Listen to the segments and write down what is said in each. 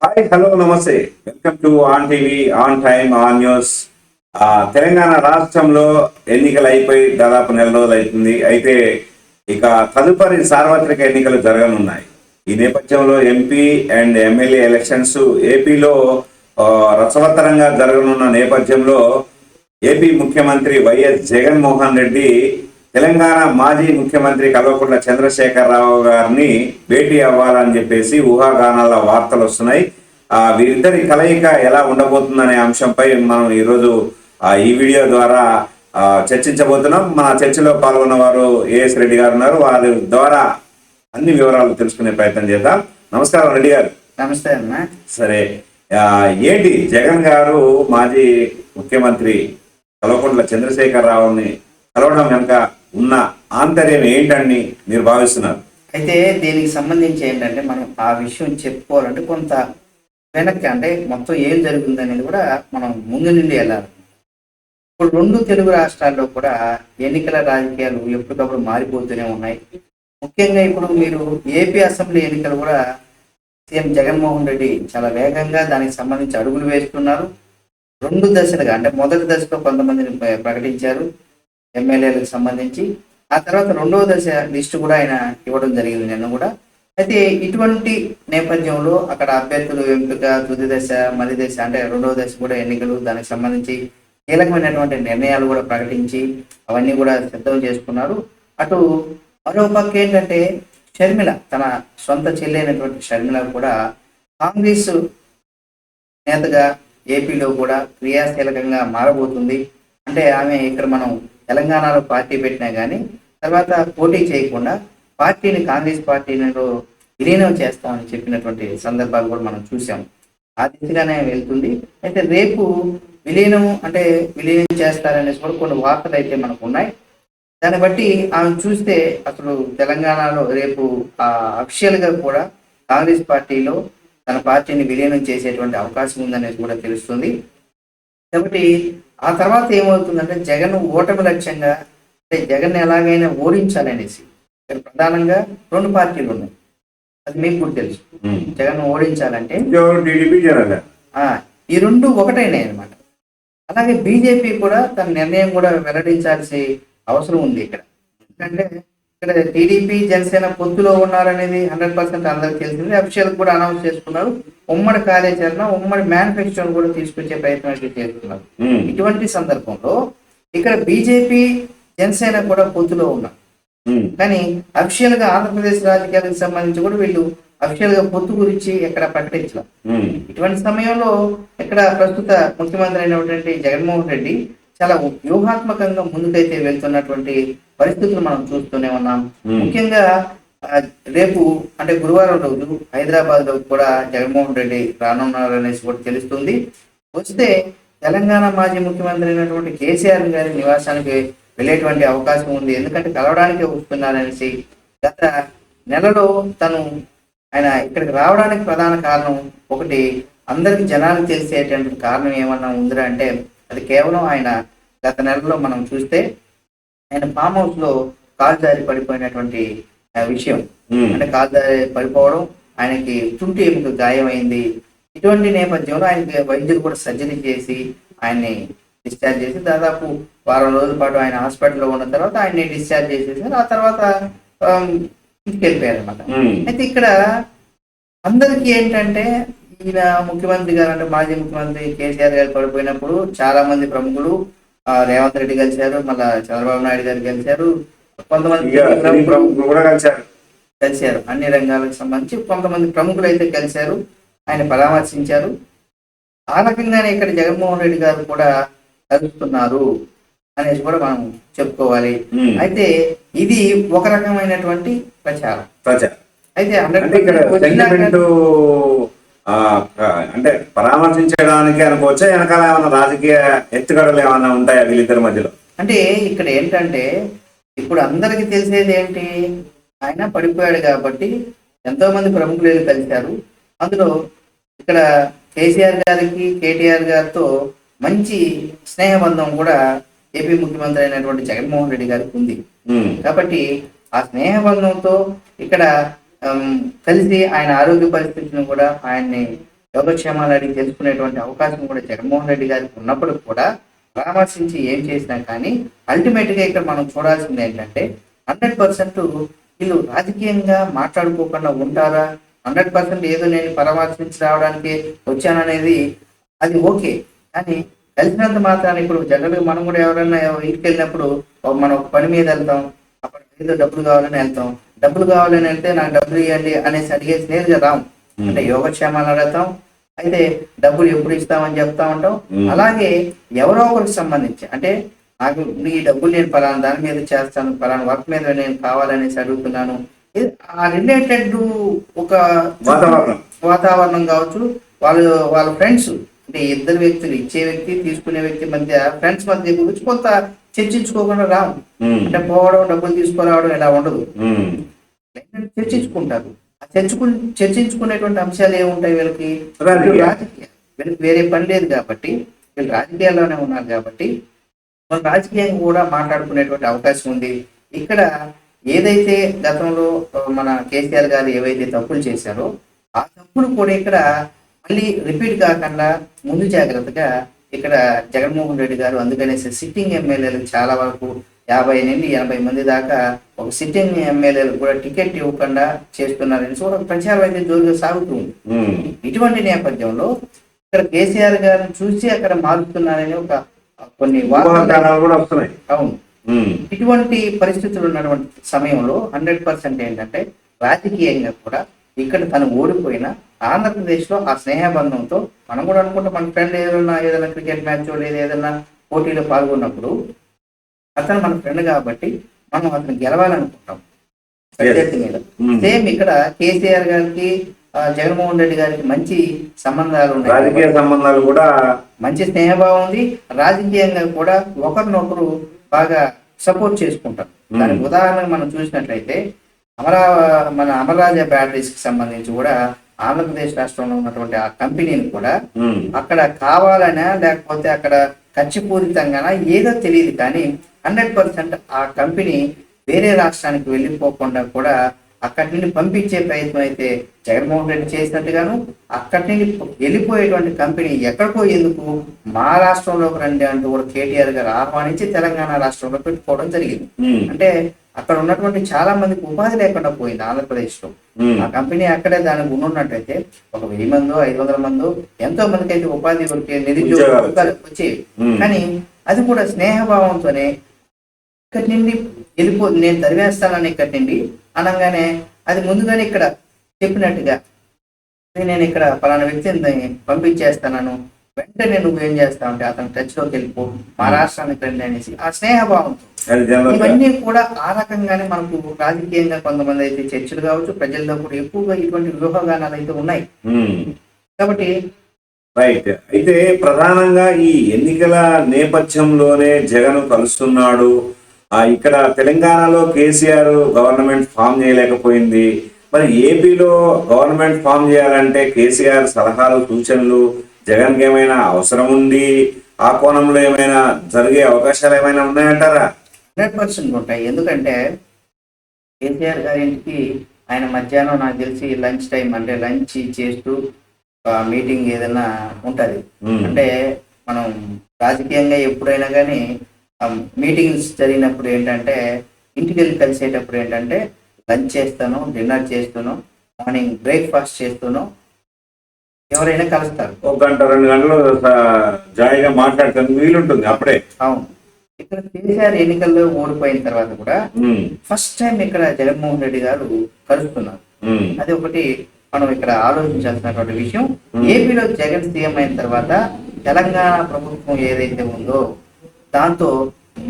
Hi hello నమస్తే welcome to on TV on time on news. Telangana రాష్ట్రంలో ఎన్నికలు అయిపోయి దాదాపు నెల రోజులు అవుతుంది. అయితే ఇక తదుపరి సార్వత్రిక ఎన్నికలు జరగనున్నాయి. ఈ నేపథ్యంలో ఎంపీ అండ్ ఎమ్మెల్యే ఎలక్షన్స్ ఏపీలో రసవత్తరంగా జరగనున్న నేపథ్యంలో ఏపీ ముఖ్యమంత్రి వైఎస్ జగన్మోహన్ రెడ్డి తెలంగాణ మాజీ ముఖ్యమంత్రి కల్వకుంట్ల చంద్రశేఖరరావు గారిని భేటీ అవ్వాలని చెప్పేసి ఊహాగానాల వార్తలు వస్తున్నాయి. వీరిద్దరి కలయిక ఎలా ఉండబోతుందనే అంశంపై మనం ఈరోజు ఈ వీడియో ద్వారా చర్చించబోతున్నాం. మన చర్చలో పాల్గొన్న వారు ఏఎస్ రెడ్డి గారు ఉన్నారు. వారి ద్వారా అన్ని వివరాలు తెలుసుకునే ప్రయత్నం చేద్దాం. నమస్కారం రెడ్డి గారు. నమస్తే అన్న. సరే, ఏంటి జగన్ గారు మాజీ ముఖ్యమంత్రి కల్వకుంట్ల చంద్రశేఖరరావుని కలవడం వెనుక ఉన్న ఆంతర్యం ఏంటని మీరు భావిస్తున్నారు? అయితే దీనికి సంబంధించి ఏంటంటే మనం ఆ విషయం చెప్పుకోవాలంటే కొంత వెనక్కి, అంటే మొత్తం ఏం జరుగుతుంది అనేది కూడా మనం ముందు నుండి వెళ్ళాలి. ఇప్పుడు రెండు తెలుగు రాష్ట్రాల్లో కూడా ఎన్నికల రాజకీయాలు ఎప్పటికప్పుడు మారిపోతూనే ఉన్నాయి. ముఖ్యంగా ఇప్పుడు మీరు ఏపీ అసెంబ్లీ ఎన్నికలు కూడా సీఎం జగన్మోహన్ రెడ్డి చాలా వేగంగా దానికి సంబంధించి అడుగులు వేస్తున్నారు. రెండు దశలుగా, అంటే మొదటి దశలో కొంతమందిని ప్రకటించారు ఎమ్మెల్యేలకు సంబంధించి. ఆ తర్వాత రెండవ దశ లిస్టు కూడా ఆయన ఇవ్వడం జరిగింది నిన్న కూడా. అయితే ఇటువంటి నేపథ్యంలో అక్కడ అభ్యర్థులు ఎంపిక, తుది దశ, మలి దశ, అంటే రెండవ దశ కూడా ఎన్నికలు, దానికి సంబంధించి కీలకమైనటువంటి నిర్ణయాలు కూడా ప్రకటించి అవన్నీ కూడా సిద్ధం చేసుకున్నారు. అటు మరో పక్క ఏంటంటే షర్మిల, తన సొంత చెల్లైనటువంటి షర్మిల కూడా కాంగ్రెస్ నేతగా ఏపీలో కూడా క్రియాశీలకంగా మారబోతుంది. అంటే ఆమె ఇక్కడ మనం తెలంగాణలో పార్టీ పెట్టినా కానీ తర్వాత పోటీ చేయకుండా పార్టీని, కాంగ్రెస్ పార్టీలో విలీనం చేస్తామని చెప్పినటువంటి సందర్భాలు కూడా మనం చూసాం. ఆ దిశగానే వెళ్తుంది. అయితే రేపు విలీనం చేస్తారనేసి కూడా కొన్ని వార్తలు అయితే మనకు ఉన్నాయి. దాన్ని బట్టి ఆమె చూస్తే అసలు తెలంగాణలో రేపు అఫిషియల్ గా కూడా కాంగ్రెస్ పార్టీలో తన పార్టీని విలీనం చేసేటువంటి అవకాశం ఉందనేది కూడా తెలుస్తుంది. కాబట్టి ఆ తర్వాత ఏమవుతుందంటే జగన్ ఓటమి లక్ష్యంగా, అంటే జగన్ ఎలాగైనా ఓడించాలనేసి ఇక్కడ ప్రధానంగా రెండు పార్టీలు ఉన్నాయి. అది మీకు కూడా తెలుసు. జగన్ ఓడించాలంటే ఈ రెండు ఒకటైనాయి అనమాట. అలాగే బీజేపీ కూడా తన నిర్ణయం కూడా వెల్లడించాల్సి అవసరం ఉంది ఇక్కడ. ఎందుకంటే ఇక్కడ టీడీపీ, జనసేన పొత్తులో ఉన్నారనేది 100% అందరికి తెలిసింది. అఫీషియల్ కూడా అనౌన్స్ చేసుకున్నారు. ఉమ్మడి కార్యాచరణ, ఉమ్మడి మేనిఫెస్టోను కూడా తీసుకొచ్చే ప్రయత్నం అయితే చేస్తున్నారు. ఇటువంటి సందర్భంలో ఇక్కడ బీజేపీ, జనసేన కూడా పొత్తులో ఉన్నారు. కానీ అఫీషియల్ గా ఆంధ్రప్రదేశ్ రాజకీయాలకు సంబంధించి కూడా వీళ్ళు అఫీషియల్ గా పొత్తు గురించి ఎక్కడ ప్రకటించలేదు. ఇటువంటి సమయంలో ఇక్కడ ప్రస్తుత ముఖ్యమంత్రి అయినటువంటి జగన్మోహన్ రెడ్డి చాలా వ్యూహాత్మకంగా ముందుకైతే వెళ్తున్నటువంటి పరిస్థితులు మనం చూస్తూనే ఉన్నాం. ముఖ్యంగా రేపు, అంటే గురువారం రోజు హైదరాబాద్ లో కూడా జగన్మోహన్ రెడ్డి రానున్నారనేసి కూడా తెలుస్తుంది. వస్తే తెలంగాణ మాజీ ముఖ్యమంత్రి అయినటువంటి కేసీఆర్ గారి నివాసానికి వెళ్ళేటువంటి అవకాశం ఉంది. ఎందుకంటే కలవడానికి వస్తున్నారనేసి గత నెలలో ఆయన ఇక్కడికి రావడానికి ప్రధాన కారణం ఒకటి, అందరికి జనాలకు తెలిసేటువంటి కారణం ఏమన్నా ఉందిరా అంటే అది కేవలం ఆయన గత నెలలో మనం చూస్తే ఆయన ఫామ్ హౌస్ లో కాలు జారి పడిపోయినటువంటి విషయం. అంటే కాలు జారి పడిపోవడం, ఆయనకి తుంటి ఎముక గాయమైంది. ఇటువంటి నేపథ్యంలో ఆయనకి వైద్యులు కూడా సర్జరీ చేసి ఆయన్ని డిశ్చార్జ్ చేసి దాదాపు వారం రోజుల పాటు ఆయన హాస్పిటల్లో ఉన్న తర్వాత ఆయన్ని డిశ్చార్జ్ చేసేసారు. ఆ తర్వాత ఇంటికి వెళ్ళిపోయారు అనమాట. అయితే ఇక్కడ అందరికీ ఏంటంటే ఈయన ముఖ్యమంత్రి గారు, అంటే మాజీ ముఖ్యమంత్రి కేసీఆర్ గారు పడిపోయినప్పుడు చాలా మంది ప్రముఖులు రేవంత్ రెడ్డి కలిశారు, మళ్ళా చంద్రబాబు నాయుడు గారు కలిశారు, కొంతమంది కలిశారు. అన్ని రంగాలకు సంబంధించి కొంతమంది ప్రముఖులు అయితే కలిశారు, ఆయన పరామర్శించారు. ఆ రకంగానే ఇక్కడ జగన్మోహన్ రెడ్డి గారు కూడా కలుస్తున్నారు అనేసి కూడా మనం చెప్పుకోవాలి. అయితే ఇది ఒక రకమైనటువంటి ప్రచారం. అయితే అంటే పరామర్శించడానికి అనుకోవచ్చా, వెనకాల ఏమైనా రాజకీయ ఎత్తుగడలు ఏమైనా ఉంటాయా వీళ్ళిద్దరి మధ్యలో? అంటే ఇక్కడ ఏంటంటే ఇప్పుడు అందరికి తెలిసేది ఏంటి, ఆయన పడిపోయాడు కాబట్టి ఎంతో మంది ప్రముఖులు కలిశారు. అందులో ఇక్కడ కేసీఆర్ గారికి, కేటీఆర్ గారితో మంచి స్నేహబంధం కూడా ఏపీ ముఖ్యమంత్రి అయినటువంటి జగన్మోహన్ రెడ్డి గారికి ఉంది. కాబట్టి ఆ స్నేహబంధంతో ఇక్కడ కలిసి ఆయన ఆరోగ్య పరిస్థితిని కూడా ఆయన్ని యోగక్షేమాలు అడిగి తెలుసుకునేటువంటి అవకాశం కూడా జగన్మోహన్ రెడ్డి గారికి ఉన్నప్పుడు కూడా పరామర్శించి ఏం చేసినా కానీ అల్టిమేట్ గా ఇక్కడ మనం చూడాల్సింది ఏంటంటే 100% వీళ్ళు రాజకీయంగా మాట్లాడుకోకుండా ఉంటారా? 100% ఏదో నేను పరామర్శించి రావడానికి వచ్చాననేది అది ఓకే. కానీ కలిసినంత మాత్రాన్ని ఇప్పుడు జనరల్గా మనం కూడా ఎవరైనా ఇంటికి వెళ్ళినప్పుడు మనం ఒక పని మీద వెళ్తాం, అప్పుడు ఏదో డబ్బులు కావాలని వెళ్తాం. డబ్బులు కావాలని వెళ్తే నాకు డబ్బులు ఇవ్వండి అనేసి అడిగేసి నేరుగా రాం. అంటే యోగక్షేమాలు అడుగుతాం, అయితే డబ్బులు ఎప్పుడు ఇస్తామని చెప్తా ఉంటాం. అలాగే ఎవరో ఒకరికి సంబంధించి అంటే నాకు ఈ డబ్బులు నేను పలానా దాని మీద చేస్తాను, పలానా వర్క్ మీద నేను కావాలనేసి అడుగుతున్నాను. ఆ రిలేటెడ్ ఒక వాతావరణం కావచ్చు, వాళ్ళ ఫ్రెండ్స్ అంటే ఇద్దరు వ్యక్తులు, ఇచ్చే వ్యక్తి తీసుకునే వ్యక్తి మధ్య ఫ్రెండ్స్ మధ్య గురించి కొంత చర్చించుకోకుండా రాము. అంటే పోవడం డబ్బులు తీసుకురావడం ఇలా ఉండదు, చర్చించుకుంటారు. ఆ చర్చించుకునేటువంటి అంశాలు ఏముంటాయి వీళ్ళకి? రాజకీయ, వీళ్ళకి వేరే పని లేదు కాబట్టి, వీళ్ళు రాజకీయాల్లోనే ఉన్నారు కాబట్టి మన రాజకీయంగా కూడా మాట్లాడుకునేటువంటి అవకాశం ఉంది. ఇక్కడ ఏదైతే గతంలో మన కేసీఆర్ గారు ఏవైతే తప్పులు చేశారో ఆ తప్పులు కూడా ఇక్కడ మళ్ళీ రిపీట్ కాకుండా ముందు జాగ్రత్తగా ఇక్కడ జగన్మోహన్ రెడ్డి గారు అందుకనేసి సిట్టింగ్ ఎమ్మెల్యేలు చాలా వరకు 50 నుండి 80 మంది దాకా ఒక సిట్టింగ్ ఎమ్మెల్యేలు కూడా టికెట్ ఇవ్వకుండా చేస్తున్నారని కూడా ప్రచారం అయితే జోరుగా సాగుతుంది. ఇటువంటి నేపథ్యంలో ఇక్కడ కేసీఆర్ గారిని చూసి అక్కడ మారుతున్నారని ఒక కొన్ని వార్తలు కూడా వస్తున్నాయి. అవును, ఇటువంటి పరిస్థితులు ఉన్నటువంటి సమయంలో 100% ఏంటంటే రాజకీయంగా కూడా ఇక్కడ తను ఓడిపోయిన ఆంధ్రప్రదేశ్ లో ఆ స్నేహబంధంతో మనం కూడా అనుకుంటాం, మన ఫ్రెండ్ ఏదైనా క్రికెట్ మ్యాచ్ లేదా ఏదైనా పోటీలో పాల్గొన్నప్పుడు అతను మన ఫ్రెండ్ కాబట్టి మనం అతను గెలవాలనుకుంటాం ప్రత్యర్థి మీద. సేమ్ ఇక్కడ కేసీఆర్ గారికి జగన్మోహన్ రెడ్డి గారికి మంచి సంబంధాలు ఉన్నాయి, రాజకీయ సంబంధాలు కూడా మంచి స్నేహభావం ఉంది. రాజకీయంగా కూడా ఒకరినొకరు బాగా సపోర్ట్ చేసుకుంటారు. దానికి ఉదాహరణగా మనం చూసినట్లయితే మన అమరరాజా బ్యాటరీస్ కి సంబంధించి కూడా ఆంధ్రప్రదేశ్ రాష్ట్రంలో ఉన్నటువంటి ఆ కంపెనీని కూడా అక్కడ కావాలనా లేకపోతే అక్కడ ఖర్చుపూరితంగానా ఏదో తెలియదు, కానీ 100% ఆ కంపెనీ వేరే రాష్ట్రానికి వెళ్ళిపోకుండా కూడా అక్కడి నుండి పంపించే ప్రయత్నం అయితే జగన్మోహన్ రెడ్డి చేసినట్టుగాను, అక్కడి నుండి వెళ్ళిపోయేటువంటి కంపెనీ ఎక్కడికో ఎందుకు మా రాష్ట్రంలోకి రండి అంటూ కూడా కేటీఆర్ గారు ఆహ్వానించి తెలంగాణ రాష్ట్రంలో పెట్టుకోవడం జరిగింది. అంటే అక్కడ ఉన్నటువంటి చాలా మందికి ఉపాధి లేకుండా పోయింది ఆంధ్రప్రదేశ్ లో. ఆ కంపెనీ అక్కడే దానికి ఉన్నట్టయితే ఒక 1000 మందో 500 మందో ఎంతో మందికి అయితే ఉపాధి నిరుద్యోగాలు వచ్చేవి. కానీ అది కూడా స్నేహభావంతోనే ఇక్కడి నుండి నేను తరివేస్తానని ఇక్కడి నుండి అనగానే అది ముందుగానే ఇక్కడ చెప్పినట్టుగా నేను ఇక్కడ పలానా వ్యక్తిని పంపించేస్తాను, వెంటనే నువ్వు ఏం చేస్తావు అంటే అతను టచ్ లోకి వెళ్ళిపో, మా రాష్ట్రానికి రండి అనేసి ఆ స్నేహభావంతో ఇవన్నీ కూడా ఆ రకంగానే మనకు రాజకీయంగా కొంతమంది అయితే చర్చలు కావచ్చు, ప్రజల్లో కూడా ఎక్కువగా ఇటువంటి వ్యూహగానాలు అయితే ఉన్నాయి. కాబట్టి రైట్. అయితే ప్రధానంగా ఈ ఎన్నికల నేపథ్యంలోనే జగన్ కలుస్తున్నాడు. ఇక్కడ తెలంగాణలో కేసీఆర్ గవర్నమెంట్ ఫామ్ చేయలేకపోయింది. మరి ఏపీలో గవర్నమెంట్ ఫామ్ చేయాలంటే కేసీఆర్ సలహాలు సూచనలు జగన్కి ఏమైనా అవసరం ఉంది? ఆ కోణంలో ఏమైనా జరిగే అవకాశాలు ఏమైనా ఉన్నాయంటారా? 100% ఉంటాయి. ఎందుకంటే కేసీఆర్ గారింటికి ఆయన మధ్యాహ్నం నాకు తెలిసి లంచ్ టైం అంటే లంచ్ చేస్తూ మీటింగ్ ఏదైనా ఉంటది. అంటే మనం రాజకీయంగా ఎప్పుడైనా కానీ మీటింగ్స్ జరిగినప్పుడు ఏంటంటే ఇంటికి వెళ్ళి కలిసేటప్పుడు ఏంటంటే లంచ్ చేస్తాను, డిన్నర్ చేస్తాను, మార్నింగ్ బ్రేక్ఫాస్ట్ చేస్తాను, ఎవరైనా కలుస్తారు. 1 గంట 2 గంటలు జాయిగా మాట్లాడతాను వీలుంటుంది అప్పుడే. అవును, ఇక్కడ కేసీఆర్ ఎన్నికల్లో ఓడిపోయిన తర్వాత కూడా ఫస్ట్ టైం ఇక్కడ జగన్మోహన్ రెడ్డి గారు కలుస్తున్నారు. అది ఒకటి మనం ఇక్కడ ఆలోచించాల్సినటువంటి విషయం. ఏపీలో జగన్ సీఎం అయిన తర్వాత తెలంగాణ ప్రభుత్వం ఏదైతే ఉందో దాంతో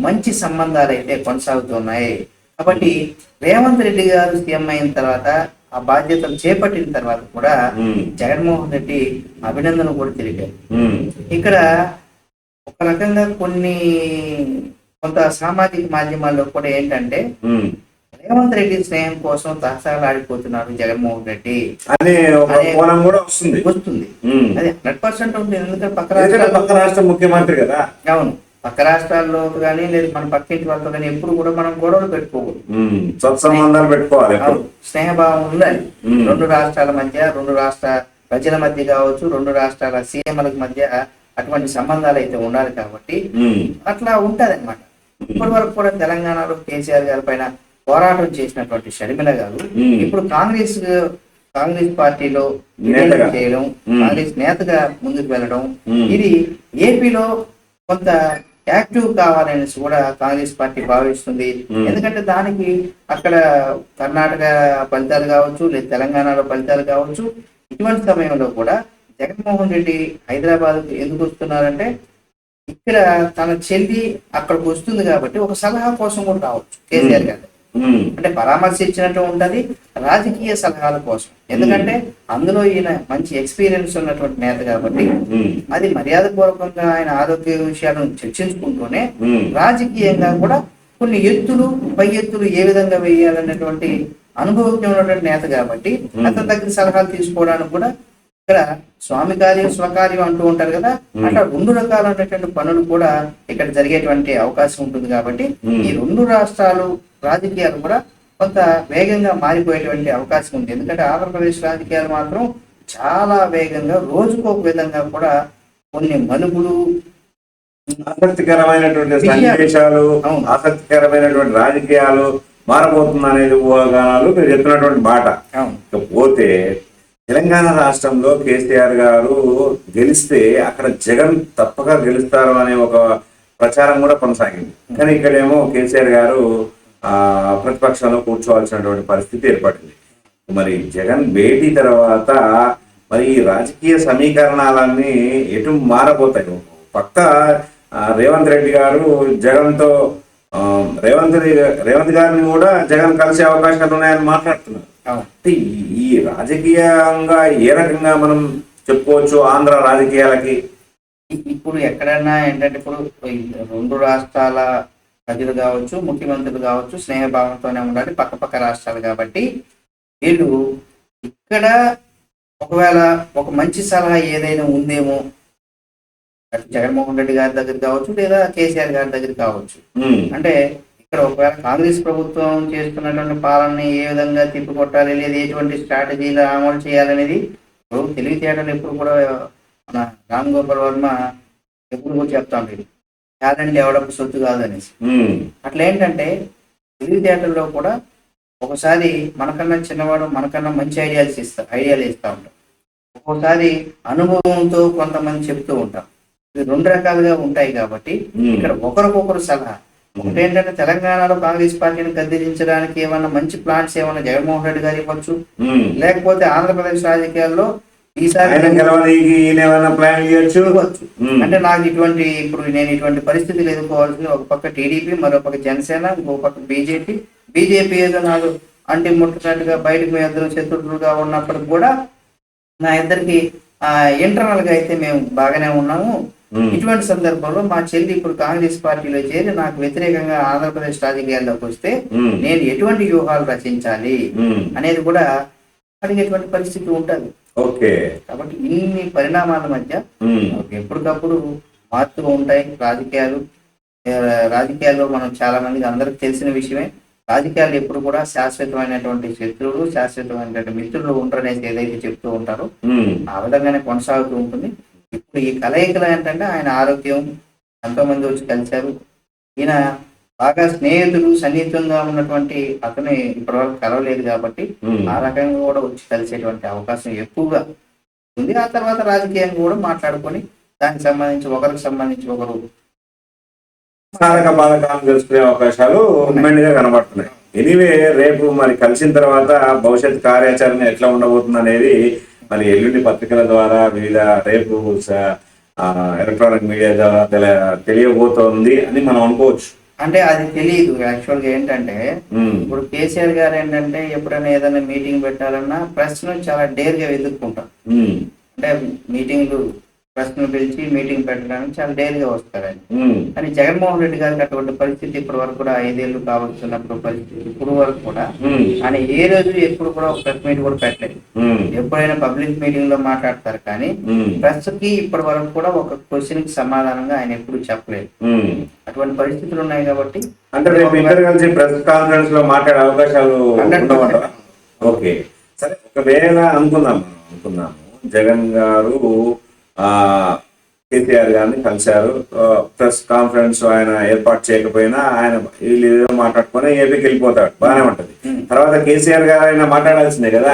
మంచి సంబంధాలు అయితే కొనసాగుతున్నాయి. కాబట్టి రేవంత్ రెడ్డి గారు సీఎం అయిన తర్వాత ఆ బాధ్యతలు చేపట్టిన తర్వాత కూడా జగన్మోహన్ రెడ్డి అభినందన కూడా తెలిపారు. ఇక్కడ ఒక రకంగా కొంత సామాజిక మాధ్యమాల్లో కూడా ఏంటంటే రేవంత్ రెడ్డి స్నేహం కోసం తహసాలాడిపోతున్నారు జగన్మోహన్ రెడ్డి అనే కూడా వస్తుంది. అది 100% ఉంటుంది. ఎందుకంటే పక్క రాష్ట్ర ముఖ్యమంత్రి కదా. అవును, పక్క రాష్ట్రాల్లో కానీ లేదు మన పక్కింటి వాళ్ళతో కానీ ఎప్పుడు కూడా మనం గొడవలు పెట్టుకోకూడదు, సత్సంబంధాలు పెట్టుకోవాలి, స్నేహభావం ఉండాలి. 2 రాష్ట్రాల మధ్య 2 రాష్ట్ర ప్రజల మధ్య కావచ్చు, రెండు రాష్ట్రాల సీఎంలకు మధ్య అటువంటి సంబంధాలు అయితే ఉండాలి కాబట్టి అట్లా ఉంటది అనమాట. ఇప్పటి వరకు కూడా తెలంగాణలో కేసీఆర్ గారి పైన పోరాటం చేసినటువంటి షర్మిల గారు ఇప్పుడు కాంగ్రెస్ పార్టీలో చేయడం, కాంగ్రెస్ నేతగా ముందుకు వెళ్ళడం, ఇది ఏపీలో కొంత యాక్టివ్ కావాలనేసి కూడా కాంగ్రెస్ పార్టీ భావిస్తుంది. ఎందుకంటే దానికి అక్కడ కర్ణాటక ఫలితాలు కావచ్చు, లేదా తెలంగాణలో ఫలితాలు కావచ్చు, ఇటువంటి సమయంలో కూడా జగన్మోహన్ రెడ్డి హైదరాబాద్ ఎందుకు వస్తున్నారంటే ఇక్కడ తన చెల్లి అక్కడికి వస్తుంది కాబట్టి ఒక సలహా కోసం కూడా రావచ్చు కేసీఆర్ గారు. అంటే పరామర్శించినట్టు ఉంటది, రాజకీయ సలహాల కోసం. ఎందుకంటే అందులో ఈయన మంచి ఎక్స్పీరియన్స్ ఉన్నటువంటి నేత కాబట్టి అది మర్యాద పూర్వకంగా ఆయన ఆరోగ్య విషయాలను చర్చించుకుంటూనే రాజకీయంగా కూడా కొన్ని పై ఎత్తులు ఏ విధంగా వేయాలనేటువంటి అనుభవం ఉన్నటువంటి నేత కాబట్టి అతని దగ్గర సలహాలు తీసుకోవడానికి కూడా ఇక్కడ స్వామి కార్యం స్వకార్యం అంటూ ఉంటారు కదా, అట్లా రెండు రకాలైనటువంటి పనులు కూడా ఇక్కడ జరిగేటువంటి అవకాశం ఉంటుంది. కాబట్టి ఈ రెండు రాష్ట్రాలు రాజకీయాలు కూడా కొంత వేగంగా మారిపోయేటువంటి అవకాశం ఉంది. ఎందుకంటే ఆంధ్రప్రదేశ్ రాజకీయాలు మాత్రం చాలా వేగంగా రోజుకు ఒక విధంగా కూడా కొన్ని మలుపులు, ఆసక్తికరమైనటువంటి సన్నివేశాలు, ఆసక్తికరమైనటువంటి రాజకీయాలు మారబోతుంది అనేది ఊహాగానాలు మీరు చెప్తున్నటువంటి మాట. పోతే తెలంగాణ రాష్ట్రంలో కేసీఆర్ గారు గెలిస్తే అక్కడ జగన్ తప్పక గెలుస్తారు అనే ఒక ప్రచారం కూడా కొనసాగింది. కానీ ఇక్కడేమో కేసీఆర్ గారు ప్రతిపక్షంలో కూర్చోవాల్సినటువంటి పరిస్థితి ఏర్పడింది. మరి జగన్ భేటీ తర్వాత మరి ఈ రాజకీయ సమీకరణాలన్నీ ఎటు మారబోతాయి? పక్క రేవంత్ రెడ్డి గారు జగన్తో రేవంత్ గారిని కూడా జగన్ కలిసే అవకాశాలు ఉన్నాయని మాట్లాడుతున్నారు. ఈ రాజకీయంగా ఏ రకంగా మనం చెప్పుకోవచ్చు ఆంధ్ర రాజకీయాలకి? ఇప్పుడు ఎక్కడన్నా ఏంటంటే ఇప్పుడు రెండు రాష్ట్రాల ప్రజలు కావచ్చు, ముఖ్యమంత్రులు కావచ్చు, స్నేహభావంతోనే ఉండాలి, పక్క రాష్ట్రాలు కాబట్టి వీళ్ళు ఇక్కడ ఒకవేళ ఒక మంచి సలహా ఏదైనా ఉందేమో జగన్మోహన్ రెడ్డి గారి దగ్గర కావచ్చు, లేదా కేసీఆర్ గారి దగ్గర కావచ్చు. అంటే ఇక్కడ ఒకవేళ కాంగ్రెస్ ప్రభుత్వం చేస్తున్నటువంటి పాలనని ఏ విధంగా తిప్పికొట్టాలి, లేదా ఎటువంటి స్ట్రాటజీలు అమలు చేయాలనేది తెలివితేటలు ఎప్పుడు కూడా మన రామ్ గోపాల్ వర్మ ఎప్పుడు కూడా చెప్తా ఉంటాడు, టాలెంట్ ఎవడప్పుడు సొత్తు కాదు అనేసి. అట్లా ఏంటంటే తెలివితేటల్లో కూడా ఒకసారి మనకన్నా చిన్నవాడు మనకన్నా మంచి ఐడియాలు ఇస్తూ ఉంటాం, ఒక్కోసారి అనుభవంతో కొంతమంది చెప్తూ ఉంటాం. ఇది రెండు రకాలుగా ఉంటాయి కాబట్టి ఇక్కడ ఒకరికొకరు సలహా. ఒకటేంటంటే తెలంగాణలో కాంగ్రెస్ పార్టీని గద్దెదించడానికి ఏమన్నా మంచి ప్లాన్స్ ఏమన్నా జగన్మోహన్ రెడ్డి గారు ఇవ్వచ్చు, లేకపోతే ఆంధ్రప్రదేశ్ రాజకీయాల్లో ఈసారి అంటే నాకు ఇప్పుడు నేను ఇటువంటి పరిస్థితులు ఎదుర్కోవాల్సింది ఒక పక్క టీడీపీ, మరో పక్క జనసేన, ఇంకో పక్క బీజేపీ ఏదో నాకు అంటే ముట్టున్నట్టుగా బయటకు ఇద్దరు శత్రువులుగా ఉన్నప్పటికి కూడా నా ఇద్దరికి ఇంటర్నల్ గా అయితే మేము బాగానే ఉన్నాము. ఇటువంటి సందర్భంలో మా చెల్లి ఇప్పుడు కాంగ్రెస్ పార్టీలో చేరి నాకు వ్యతిరేకంగా ఆంధ్రప్రదేశ్ రాజకీయాల్లోకి వస్తే నేను ఎటువంటి వ్యూహాలు రచించాలి అనేది కూడా అడిగేటువంటి పరిస్థితి ఉంటది. కాబట్టి ఇన్ని పరిణామాల మధ్య ఎప్పటికప్పుడు మారుతూ ఉంటాయి రాజకీయాల్లో మనం చాలా మందికి అందరికి తెలిసిన విషయమే. రాజకీయాలు ఎప్పుడు కూడా శాశ్వతమైనటువంటి శత్రువులు, శాశ్వతమైనటువంటి మిత్రులు ఉంటారనేసి ఏదైతే చెప్తూ ఉంటారో ఆ విధంగానే కొనసాగుతూ ఉంటుంది. ఇప్పుడు ఈ కలయికలు ఏంటంటే ఆయన ఆరోగ్యం, ఎంతో మంది వచ్చి కలిశారు. ఈయన బాగా స్నేహితులు సన్నిహితంగా ఉన్నటువంటి అతను ఇప్పటివరకు కలవలేదు కాబట్టి ఆ రకంగా కూడా వచ్చి కలిసేటువంటి అవకాశం ఎక్కువగా ఉంది. ఆ తర్వాత రాజకీయంగా కూడా మాట్లాడుకొని దానికి సంబంధించి ఒకరు సాధక బాధకాలను తెలుసుకునే అవకాశాలు మెండుగా కనబడుతున్నాయి. ఎనీవే రేపు మరి కలిసిన తర్వాత భవిష్యత్ కార్యాచరణ ఎట్లా ఉండబోతుంది అనేది మరి ఎల్లుండి పత్రికల ద్వారా వివిధ రేపు ఎలక్ట్రానిక్ మీడియా ద్వారా తెలియబోతోంది అని మనం అనుకోవచ్చు. అంటే అది తెలియదు. యాక్చువల్ గా ఏంటంటే ఇప్పుడు కేసీఆర్ గారు ఏంటంటే ఎప్పుడైనా ఏదైనా మీటింగ్ పెట్టాలన్నా ప్రశ్నలు చాలా డేర్ గా ఎదుర్కొంటారు. అంటే ప్రశ్నలు పిలిచి మీటింగ్ పెట్టడానికి చాలా డేర్ గా వస్తారు ఆయన. కానీ జగన్మోహన్ రెడ్డి గారికి అటువంటి పరిస్థితి ఇప్పటి వరకు కూడా 5 ఏళ్ళు కావస్తున్నప్పుడు పరిస్థితి ఇప్పుడు వరకు కూడా ఆయన ఏ రోజు ఎప్పుడు కూడా ఒక ప్రెస్ మీట్ కూడా పెట్టలేదు. ఎప్పుడైనా పబ్లిక్ మీటింగ్ లో మాట్లాడతారు కానీ ప్రెస్ కి ఇప్పటి వరకు కూడా ఒక క్వశ్చన్ కి సమాధానంగా ఆయన ఎప్పుడు చెప్పలేదు. అటువంటి పరిస్థితులు ఉన్నాయి కాబట్టి అంటే ప్రెస్ కాన్ఫరెన్స్ లో మాట్లాడే అవకాశాలు ఓకే సరే. ఒకవేళ అనుకుందాము జగన్ గారు ఆ కేసీఆర్ గారిని కలిశారు. ప్రెస్ కాన్ఫరెన్స్ ఆయన ఏర్పాటు చేయకపోయినా ఆయన వీళ్ళు ఏదో మాట్లాడుకొని ఏపీకి వెళ్ళిపోతాడు, బాగానే ఉంటది. తర్వాత కేసీఆర్ గారు ఆయన మాట్లాడాల్సిందే కదా.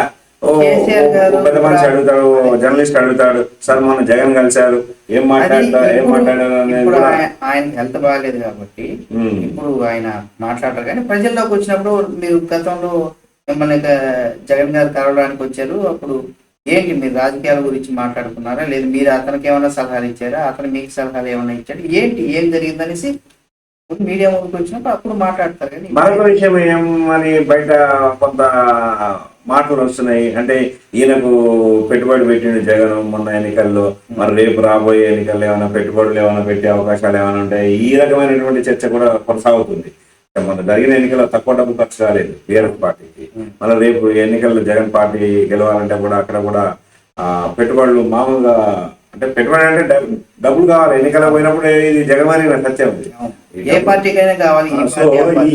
పెద్ద మనిషి అడుగుతాడు, జర్నలిస్ట్ అడుగుతాడు, సార్ మొన్న జగన్ కలిశారు, ఏం మాట్లాడారు అనేది కూడా. ఆయన హెల్త్ బాగాలేదు కాబట్టి ఇప్పుడు ఆయన మాట్లాడతారు. కానీ ప్రజల్లోకి వచ్చినప్పుడు మీరు గతంలో మిమ్మల్ని జగన్ గారు కలవడానికి వచ్చారు, అప్పుడు ఏంటి మీరు రాజకీయాల గురించి మాట్లాడుకున్నారా, లేదు మీరు అతనికి ఏమైనా సలహాలు ఇచ్చారా, అతను మీకు సలహాలు ఏమైనా ఇచ్చాడు, ఏంటి ఏం జరిగిందనేసి మీడియా ముందుకు వచ్చినప్పుడు అప్పుడు మాట్లాడతారు. కానీ మరొక విషయం ఏమని బయట కొంత మాటలు వస్తున్నాయి అంటే, ఈయనకు పెట్టుబడి పెట్టిండు జగన్ మొన్న ఎన్నికల్లో, మరి రేపు రాబోయే ఎన్నికల్లో ఏమైనా పెట్టుబడులు ఏమైనా పెట్టే అవకాశాలు ఏమైనా ఉంటాయి, ఈ రకమైనటువంటి చర్చ కూడా కొనసాగుతుంది. మన జరిగిన ఎన్నికల్లో తక్కువ డబ్బు ఖర్చు కాలేదు టీఆర్ఎస్ పార్టీకి, మళ్ళీ రేపు ఎన్నికల్లో జగన్ పార్టీ గెలవాలంటే కూడా అక్కడ కూడా పెట్టుబడులు మామూలుగా అంటే పెట్టుబడి అంటే డబ్బులు కావాలి. ఎన్నికల్లో పోయినప్పుడు ఇది జగన్మోహన్ సత్యం, ఏ పార్టీకైనా కావాలి. సో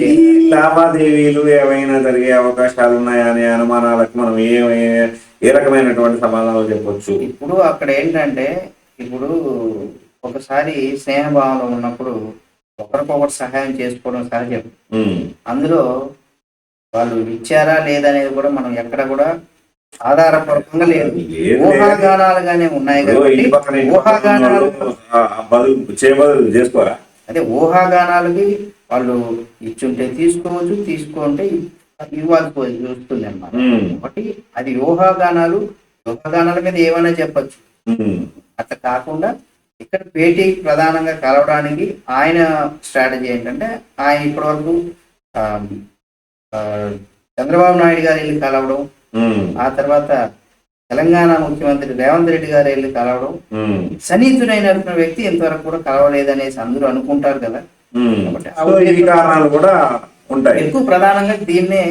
ఈ లావాదేవీలు ఏమైనా జరిగే అవకాశాలు ఉన్నాయా అనే అనుమానాలకు మనం ఏ రకమైనటువంటి సమాధానాలు చెప్పొచ్చు? ఇప్పుడు అక్కడ ఏంటంటే, ఇప్పుడు ఒకసారి స్నేహభావంలో ఉన్నప్పుడు ఒకరికొకరు సహాయం చేసుకోవడం సహజం. అందులో వాళ్ళు ఇచ్చారా లేదనేది కూడా మనం ఎక్కడ కూడా ఆధారపూర్వకంగా లేదు, ఊహాగానాలుగానే ఉన్నాయి కాబట్టి ఊహాగానాలు చేసుకోరా. అదే ఊహాగానాలకి వాళ్ళు ఇచ్చుంటే తీసుకోవచ్చు, తీసుకుంటే ఇవ్వాల్సి వస్తుంది అన్నమాట. కాబట్టి అది ఊహాగానాల మీద ఏమైనా చెప్పచ్చు. అట్లా కాకుండా ఇక్కడ భేటీ ప్రధానంగా కలవడానికి ఆయన స్ట్రాటజీ ఏంటంటే, ఆయన ఇప్పటి వరకు చంద్రబాబు నాయుడు గారు వెళ్ళి కలవడం, ఆ తర్వాత తెలంగాణ ముఖ్యమంత్రి రేవంత్ రెడ్డి గారు వెళ్ళి కలవడం, సన్నిహితుడైన వ్యక్తి ఇంతవరకు కూడా కలవలేదనేసి అందరూ అనుకుంటారు కదా. కూడా ఉంటాయి. ఎక్కువ ప్రధానంగా దీన్నే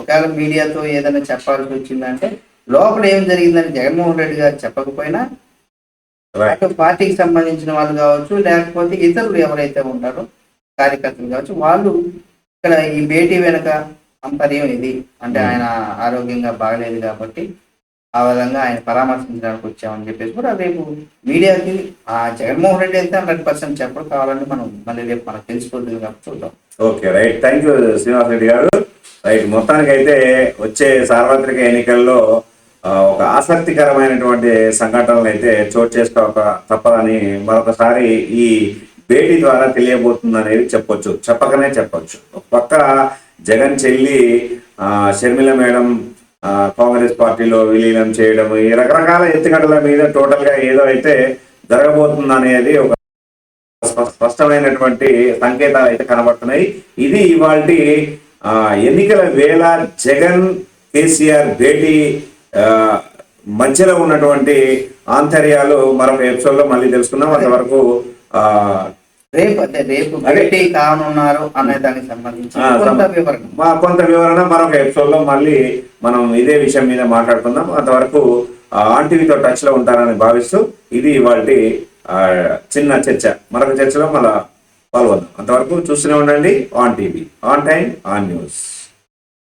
ఒకవేళ మీడియాతో ఏదైనా చెప్పాల్సి వచ్చిందంటే, లోపల ఏం జరిగిందని జగన్మోహన్ రెడ్డి గారు చెప్పకపోయినా పార్టీకి సంబంధించిన వాళ్ళు కావచ్చు, లేకపోతే ఇతరులు ఎవరైతే ఉంటారో కార్యకర్తలు కావచ్చు, వాళ్ళు ఇక్కడ ఈ భేటీ వెనుక అంతర్యం ఇది అంటే ఆయన ఆరోగ్యంగా బాగలేదు కాబట్టి ఆ విధంగా ఆయన పరామర్శించడానికి వచ్చామని చెప్పేసి కూడా రేపు మీడియాకి ఆ జగన్మోహన్ రెడ్డి అయితే 100% చెప్పడం కావాలని మనం మళ్ళీ రేపు మనకు తెలిసిపోతుంది కాబట్టి చూద్దాం. Okay, right. Thank you Srinivas Reddy గారు. రైట్, మొత్తానికి అయితే వచ్చే సార్వత్రిక ఎన్నికల్లో ఒక ఆసక్తికరమైనటువంటి సంఘటనలు అయితే చోటు చేసుకోక తప్పదని మరొకసారి ఈ భేటీ ద్వారా తెలియబోతుంది అనేది చెప్పకనే చెప్పొచ్చు. ఒక పక్క జగన్ చెల్లి షర్మిల మేడం కాంగ్రెస్ పార్టీలో విలీనం చేయడం, ఈ రకరకాల ఎత్తుగడల మీద టోటల్ గా ఏదో అయితే జరగబోతుంది అనేది ఒక స్పష్టమైనటువంటి సంకేతాలు అయితే కనబడుతున్నాయి. ఇది ఇవాల్టి ఎన్నికల వేళ జగన్ కేసీఆర్ భేటీ మధ్యలో ఉన్నటువంటి ఆంతర్యాలు మరొక ఎపిసోడ్ లో మళ్ళీ తెలుసుకుందాం. అంతవరకు రేపు భేటీ కానున్నారు అనే దానికి సంబంధించి కొంత వివరణ మరొక ఎపిసోడ్ లో మళ్ళీ మనం ఇదే విషయం మీద మాట్లాడుకుందాం. అంతవరకు ఆన్టీవీతో టచ్ లో ఉంటారని భావిస్తూ ఇది ఇవాల్టి చిన్న చర్చ. మరొక చర్చలో మళ్ళా పాల్గొందాం. అంతవరకు చూస్తూనే ఉండండి on TV, on time, on news.